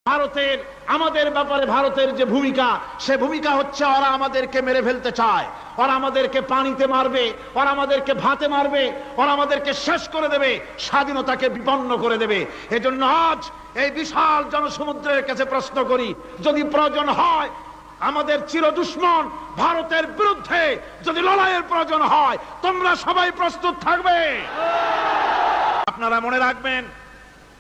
ভারতের আমাদের ব্যাপারে ভারতের যে ভূমিকা, সে ভূমিকা হচ্ছে ওরা আমাদেরকে মেরে ফেলতে চায়, ওরা আমাদেরকে পানিতে মারবে, ওরা আমাদেরকে ভাতে মারবে, ওরা আমাদেরকে শেষ করে দেবে, স্বাধীনতাকে বিপন্ন করে দেবে। এজন্য আজ এই বিশাল জনসমুদ্রের কাছে প্রশ্ন করি, যদি প্রয়োজন হয় আমাদের চির দুশ্মন ভারতের বিরুদ্ধে যদি লড়াইয়ের প্রয়োজন হয়, তোমরা সবাই প্রস্তুত থাকবে। আপনারা মনে রাখবেন,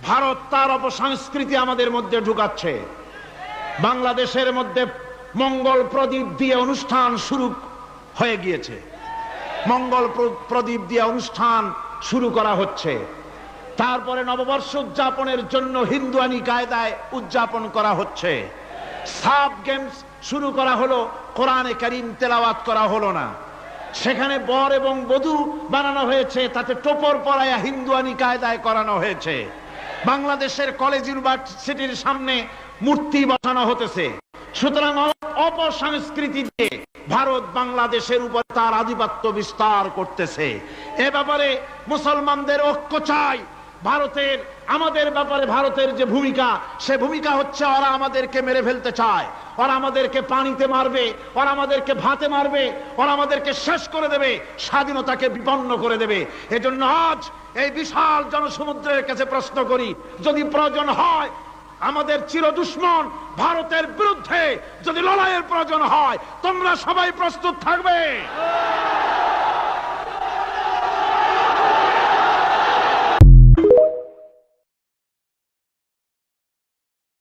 ভারত তার অপসংস্কৃতি আমাদের মধ্যে ঢুকাচ্ছে। বাংলাদেশের মধ্যে মঙ্গল প্রদীপ দিয়ে অনুষ্ঠান শুরু হয়ে গিয়েছে, মঙ্গল প্রদীপ দিয়ে অনুষ্ঠান শুরু করা হচ্ছে। তারপরে নববর্ষ উদযাপনের জন্য হিন্দুয়ানি কায়দায় উদযাপন করা হচ্ছে। সাব গেমস শুরু করা হলো, কোরআনে কারীম তেলাওয়াত করা হলো না। সেখানে বর এবং বধূ বানানো হয়েছে, তাতে টোপর পরায়া হিন্দুয়ানি কায়দায় করানো হয়েছে। বাংলাদেশের কলেজ ইউনিভার্সিটির সামনে মূর্তি বসানো হতেছে। সুতরাং অপসংস্কৃতি দিয়ে ভারত বাংলাদেশের উপর তার আধিপত্য বিস্তার করতেছে। এ ব্যাপারে মুসলমানদের ঐক্য চাই। ভারতের আমাদের ব্যাপারে ভারতের যে ভূমিকা, সে ভূমিকা হচ্ছে ওরা আমাদেরকে মেরে ফেলতে চায়, ওরা আমাদেরকে পানিতে মারবে, ওরা আমাদেরকে ভাতে মারবে, ওরা আমাদেরকে শেষ করে দেবে, স্বাধীনতাকে বিপন্ন করে দেবে। এজন্য আজ এই বিশাল জনসমুদ্রের কাছে প্রশ্ন করি, যদি প্রয়োজন হয় আমাদের চির দুশ্মন ভারতের বিরুদ্ধে যদি লড়াইয়ের প্রয়োজন হয়, তোমরা সবাই প্রস্তুত থাকবে।